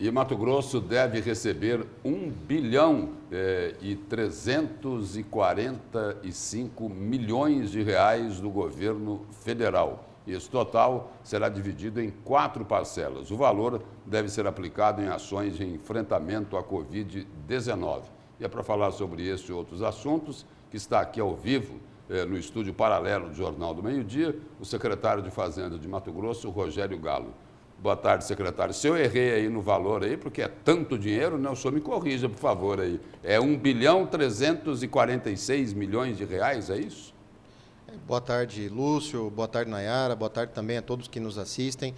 E Mato Grosso deve receber 1 bilhão e 345 milhões de reais do governo federal. Esse total será dividido em 4 parcelas. O valor deve ser aplicado em ações de enfrentamento à Covid-19. E é para falar sobre esse e outros assuntos que está aqui ao vivo, no estúdio paralelo do Jornal do Meio-Dia, o secretário de Fazenda de Mato Grosso, Rogério Galo. Boa tarde, secretário. Se eu errei aí no valor aí, porque é tanto dinheiro, né? O senhor me corrija, por favor, aí. É 1 bilhão 346 milhões de reais, é isso? Boa tarde, Lúcio. Boa tarde, Nayara. Boa tarde também a todos que nos assistem.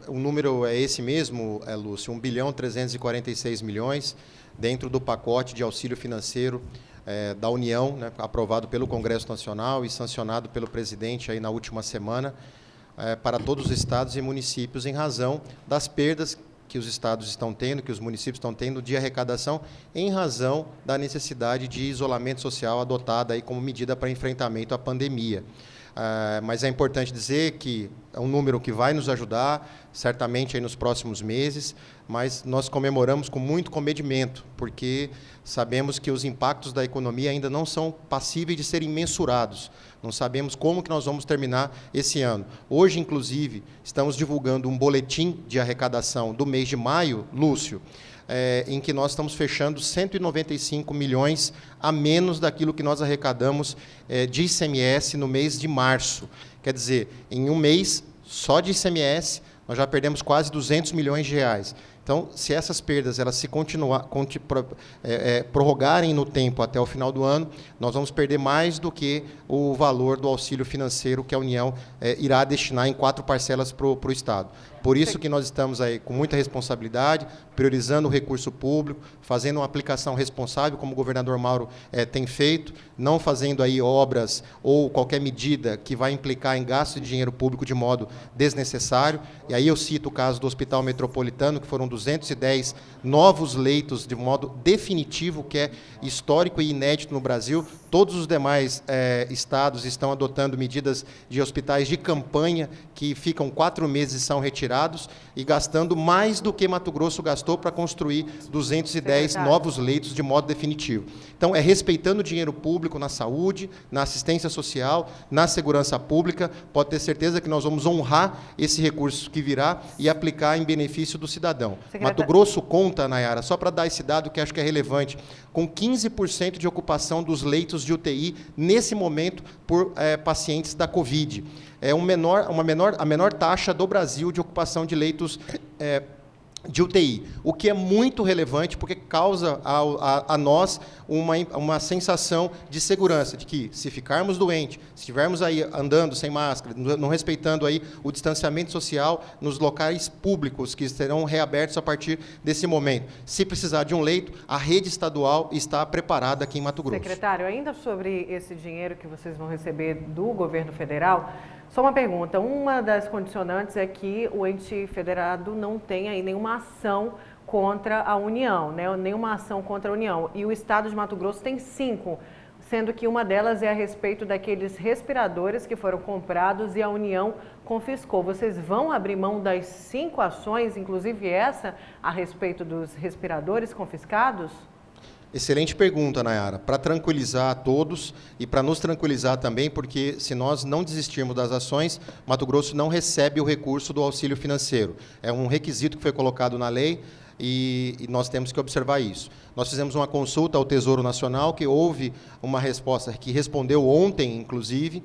O número é esse mesmo, Lúcio, 1 bilhão 346 milhões, dentro do pacote de auxílio financeiro da União, né, aprovado pelo Congresso Nacional e sancionado pelo presidente aí na última semana, para todos os estados e municípios, em razão das perdas que os estados estão tendo, que os municípios estão tendo de arrecadação, em razão da necessidade de isolamento social adotada aí como medida para enfrentamento à pandemia. Mas é importante dizer que é um número que vai nos ajudar, certamente aí nos próximos meses, mas nós comemoramos com muito comedimento, porque sabemos que os impactos da economia ainda não são passíveis de serem mensurados. Não sabemos como que nós vamos terminar esse ano. Hoje, inclusive, estamos divulgando um boletim de arrecadação do mês de maio, Lúcio, em que nós estamos fechando 195 milhões a menos daquilo que nós arrecadamos de ICMS no mês de março. Quer dizer, em um mês só de ICMS, nós já perdemos quase 200 milhões de reais. Então, se essas perdas elas se prorrogarem no tempo até o final do ano, nós vamos perder mais do que o valor do auxílio financeiro que a União irá destinar em 4 parcelas para o Estado. Por isso que nós estamos aí com muita responsabilidade, priorizando o recurso público, fazendo uma aplicação responsável, como o governador Mauro tem feito, não fazendo aí obras ou qualquer medida que vai implicar em gasto de dinheiro público de modo desnecessário. E aí eu cito o caso do Hospital Metropolitano, que foram 210 novos leitos de modo definitivo, que é histórico e inédito no Brasil. Todos os demais estados estão adotando medidas de hospitais de campanha, que ficam 4 meses e são retirados, e gastando mais do que Mato Grosso gastou para construir 210 novos leitos de modo definitivo. Então, respeitando o dinheiro público na saúde, na assistência social, na segurança pública, pode ter certeza que nós vamos honrar esse recurso que virá e aplicar em benefício do cidadão. Mato Grosso conta, Nayara, só para dar esse dado que acho que é relevante, com 15% de ocupação dos leitos de UTI nesse momento por pacientes da Covid. É a menor taxa do Brasil de ocupação de leitos de UTI, o que é muito relevante porque causa a nós uma sensação de segurança, de que se ficarmos doentes, se estivermos aí andando sem máscara, não respeitando aí o distanciamento social nos locais públicos que serão reabertos a partir desse momento. Se precisar de um leito, a rede estadual está preparada aqui em Mato Grosso. Secretário, ainda sobre esse dinheiro que vocês vão receber do governo federal, só uma pergunta, uma das condicionantes é que o ente federado não tenha aí nenhuma ação contra a União, né? Nenhuma ação contra a União. E o estado de Mato Grosso tem 5, sendo que uma delas é a respeito daqueles respiradores que foram comprados e a União confiscou. Vocês vão abrir mão das 5 ações, inclusive essa, a respeito dos respiradores confiscados? Excelente pergunta, Nayara. Para tranquilizar a todos e para nos tranquilizar também, porque se nós não desistirmos das ações, Mato Grosso não recebe o recurso do auxílio financeiro. É um requisito que foi colocado na lei e nós temos que observar isso. Nós fizemos uma consulta ao Tesouro Nacional, que houve uma resposta que respondeu ontem, inclusive,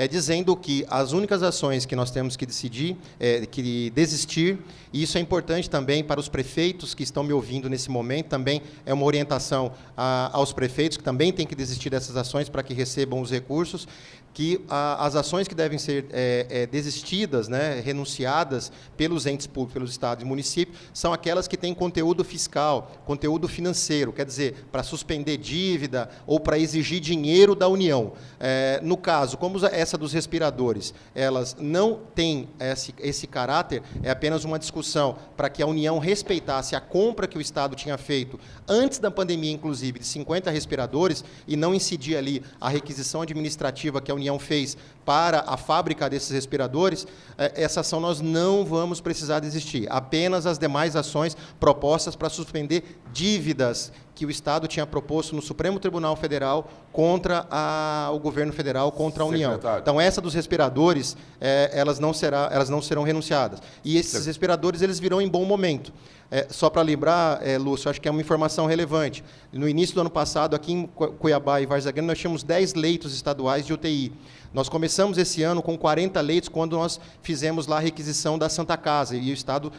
dizendo que as únicas ações que nós temos que decidir, que desistir, e isso é importante também para os prefeitos que estão me ouvindo nesse momento, também é uma orientação aos prefeitos que também têm que desistir dessas ações para que recebam os recursos, que as ações que devem ser desistidas, né, renunciadas pelos entes públicos, pelos estados e municípios, são aquelas que têm conteúdo fiscal, conteúdo financeiro, financeiro, quer dizer, para suspender dívida ou para exigir dinheiro da União. No caso, como essa dos respiradores, elas não têm esse caráter, é apenas uma discussão para que a União respeitasse a compra que o Estado tinha feito antes da pandemia, inclusive, de 50 respiradores, e não incidir ali a requisição administrativa que a União fez para a fábrica desses respiradores, essa ação nós não vamos precisar desistir. Apenas as demais ações propostas para suspender dívidas que o Estado tinha proposto no Supremo Tribunal Federal contra o governo federal, contra a União. Secretário. Então, essa dos respiradores, elas não serão renunciadas. E esses respiradores, eles virão em bom momento. Só para lembrar, Lúcio, acho que é uma informação relevante. No início do ano passado, aqui em Cuiabá e Várzea Grande, nós tínhamos 10 leitos estaduais de UTI. Nós começamos esse ano com 40 leitos, quando nós fizemos lá a requisição da Santa Casa, e o Estado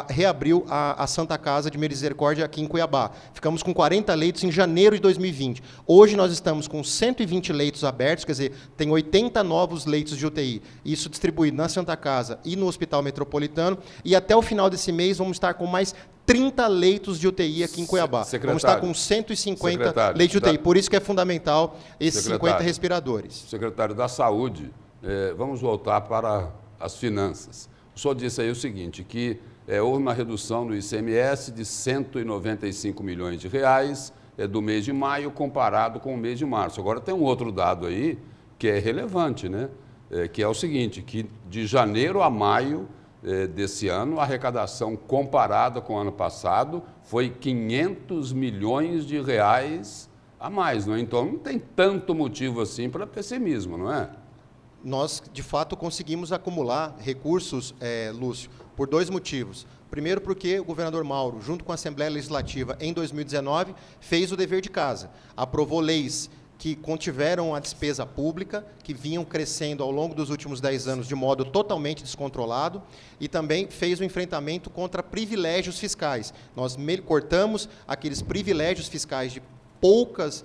reabriu a Santa Casa de Misericórdia aqui em Cuiabá. Ficamos com 40 leitos em janeiro de 2020. Hoje nós estamos com 120 leitos abertos, quer dizer, tem 80 novos leitos de UTI, isso distribuído na Santa Casa e no Hospital Metropolitano, e até o final desse mês vamos estar com mais 30 leitos de UTI aqui em Cuiabá. Vamos estar com 150 leitos de UTI. Por isso que é fundamental esses 50 respiradores. Secretário da Saúde, vamos voltar para as finanças. O senhor disse aí o seguinte, que houve uma redução no ICMS de 195 milhões de reais do mês de maio comparado com o mês de março. Agora tem um outro dado aí que é relevante, né? Que é o seguinte, que de janeiro a maio desse ano, a arrecadação comparada com o ano passado foi 500 milhões de reais a mais, não é? Então não tem tanto motivo assim para pessimismo, não é? Nós, de fato, conseguimos acumular recursos, Lúcio, por dois motivos. Primeiro, porque o governador Mauro, junto com a Assembleia Legislativa, em 2019, fez o dever de casa, aprovou leis que contiveram a despesa pública, que vinham crescendo ao longo dos últimos 10 anos de modo totalmente descontrolado, e também fez o enfrentamento contra privilégios fiscais. Nós cortamos aqueles privilégios fiscais de poucas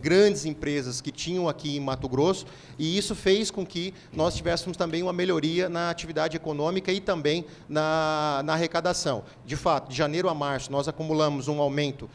grandes empresas que tinham aqui em Mato Grosso, e isso fez com que nós tivéssemos também uma melhoria na atividade econômica e também na arrecadação. De fato, de janeiro a março, nós acumulamos um aumento,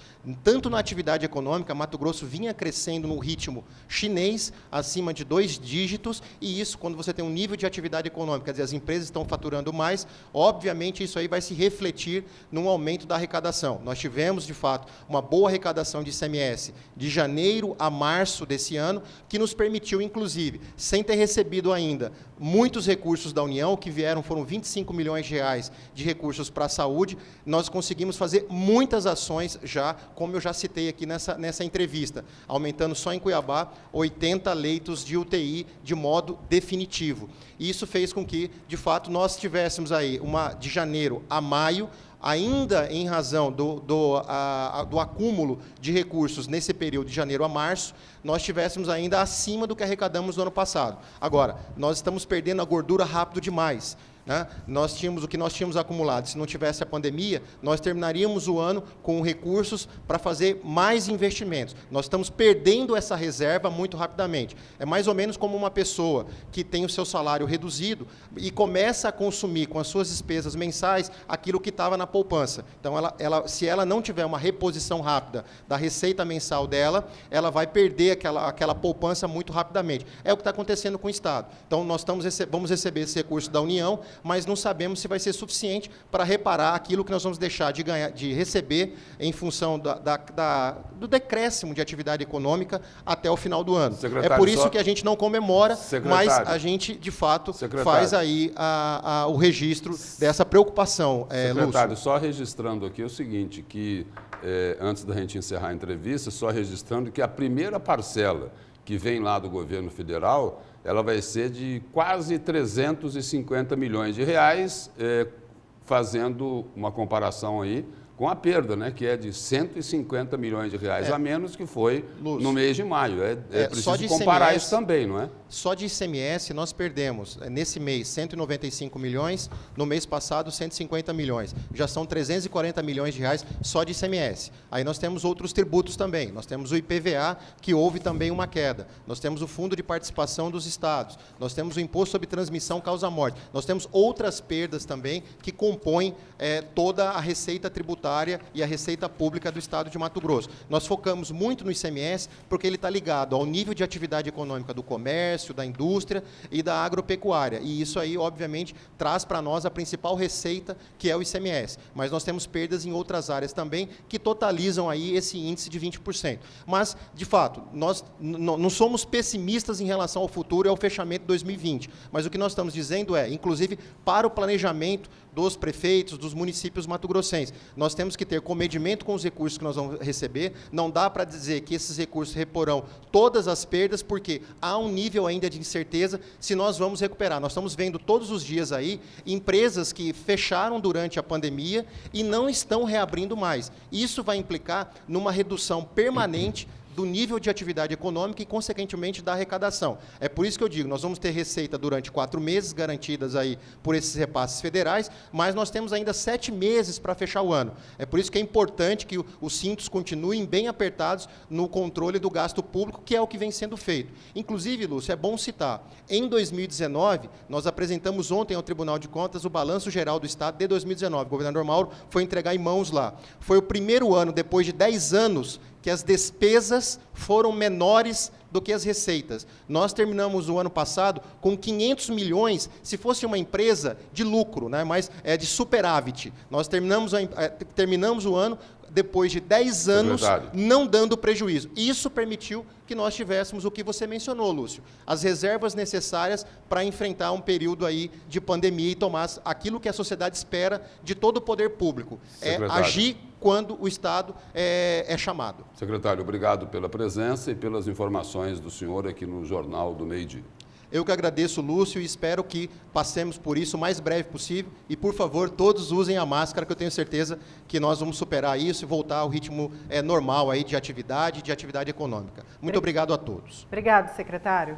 tanto na atividade econômica, Mato Grosso vinha crescendo no ritmo chinês, acima de 2 dígitos, e isso, quando você tem um nível de atividade econômica, quer dizer, as empresas estão faturando mais, obviamente isso aí vai se refletir num aumento da arrecadação. Nós tivemos, de fato, uma boa arrecadação de ICMS de janeiro a março desse ano, que nos permitiu, inclusive, sem ter recebido ainda muitos recursos da União, que foram 25 milhões de reais de recursos para a saúde, nós conseguimos fazer muitas ações já, como eu já citei aqui nessa entrevista, aumentando só em Cuiabá 80 leitos de UTI de modo definitivo. E isso fez com que, de fato, nós tivéssemos aí, de janeiro a maio, ainda em razão do acúmulo de recursos nesse período de janeiro a março, nós tivéssemos ainda acima do que arrecadamos no ano passado. Agora, nós estamos perdendo a gordura rápido demais. né? O que nós tínhamos acumulado, se não tivesse a pandemia, nós terminaríamos o ano com recursos para fazer mais investimentos. Nós estamos perdendo essa reserva muito rapidamente. É mais ou menos como uma pessoa que tem o seu salário reduzido e começa a consumir com as suas despesas mensais aquilo que estava na poupança. Então, se ela não tiver uma reposição rápida da receita mensal dela, ela vai perder aquela poupança muito rapidamente. É o que está acontecendo com o Estado. Então, nós vamos receber esse recurso da União, mas não sabemos se vai ser suficiente para reparar aquilo que nós vamos deixar de receber em função do decréscimo de atividade econômica até o final do ano. Secretário, é por isso que a gente não comemora, mas a gente, de fato, faz aí o registro dessa preocupação, Secretário, Lúcio. só registrando aqui o seguinte, que antes da gente encerrar a entrevista, só registrando que a primeira parcela que vem lá do governo federal, ela vai ser de quase 350 milhões de reais, fazendo uma comparação aí com a perda, né, que é de 150 milhões de reais a menos que foi Lúcio, no mês de maio. É preciso comparar isso também, não é? Só de ICMS nós perdemos, nesse mês, 195 milhões, no mês passado, 150 milhões. Já são 340 milhões de reais só de ICMS. Aí nós temos outros tributos também. Nós temos o IPVA, que houve também uma queda. Nós temos o Fundo de Participação dos Estados. Nós temos o Imposto sobre Transmissão Causa-Morte. Nós temos outras perdas também que compõem toda a receita tributária tributária e a receita pública do Estado de Mato Grosso. Nós focamos muito no ICMS porque ele está ligado ao nível de atividade econômica do comércio, da indústria e da agropecuária. E isso aí, obviamente, traz para nós a principal receita, que é o ICMS. Mas nós temos perdas em outras áreas também, que totalizam aí esse índice de 20%. Mas, de fato, nós não somos pessimistas em relação ao futuro e ao fechamento de 2020. Mas o que nós estamos dizendo é, inclusive, para o planejamento dos prefeitos, dos municípios mato-grossenses, nós temos que ter comedimento com os recursos que nós vamos receber. Não dá para dizer que esses recursos reporão todas as perdas, porque há um nível ainda de incerteza se nós vamos recuperar. Nós estamos vendo todos os dias aí empresas que fecharam durante a pandemia e não estão reabrindo mais. Isso vai implicar numa redução permanente do nível de atividade econômica e, consequentemente, da arrecadação. É por isso que eu digo, nós vamos ter receita durante 4 meses, garantidas aí por esses repasses federais, mas nós temos ainda 7 meses para fechar o ano. É por isso que é importante que os cintos continuem bem apertados no controle do gasto público, que é o que vem sendo feito. Inclusive, Lúcio, é bom citar, em 2019, nós apresentamos ontem ao Tribunal de Contas o Balanço Geral do Estado de 2019. O governador Mauro foi entregar em mãos lá. Foi o primeiro ano, depois de 10 anos, que as despesas foram menores do que as receitas. Nós terminamos o ano passado com 500 milhões, se fosse uma empresa de lucro, né, mas é de superávit. Nós terminamos o ano depois de 10 anos não dando prejuízo. Isso permitiu que nós tivéssemos o que você mencionou, Lúcio, as reservas necessárias para enfrentar um período aí de pandemia e tomar aquilo que a sociedade espera de todo o poder público, é agir quando o Estado é chamado. Secretário, obrigado pela presença e pelas informações do senhor aqui no Jornal do Meio-Dia. Eu que agradeço, Lúcio, e espero que passemos por isso o mais breve possível. E, por favor, todos usem a máscara, que eu tenho certeza que nós vamos superar isso e voltar ao ritmo normal aí de atividade econômica. Muito obrigado a todos. Obrigado, secretário.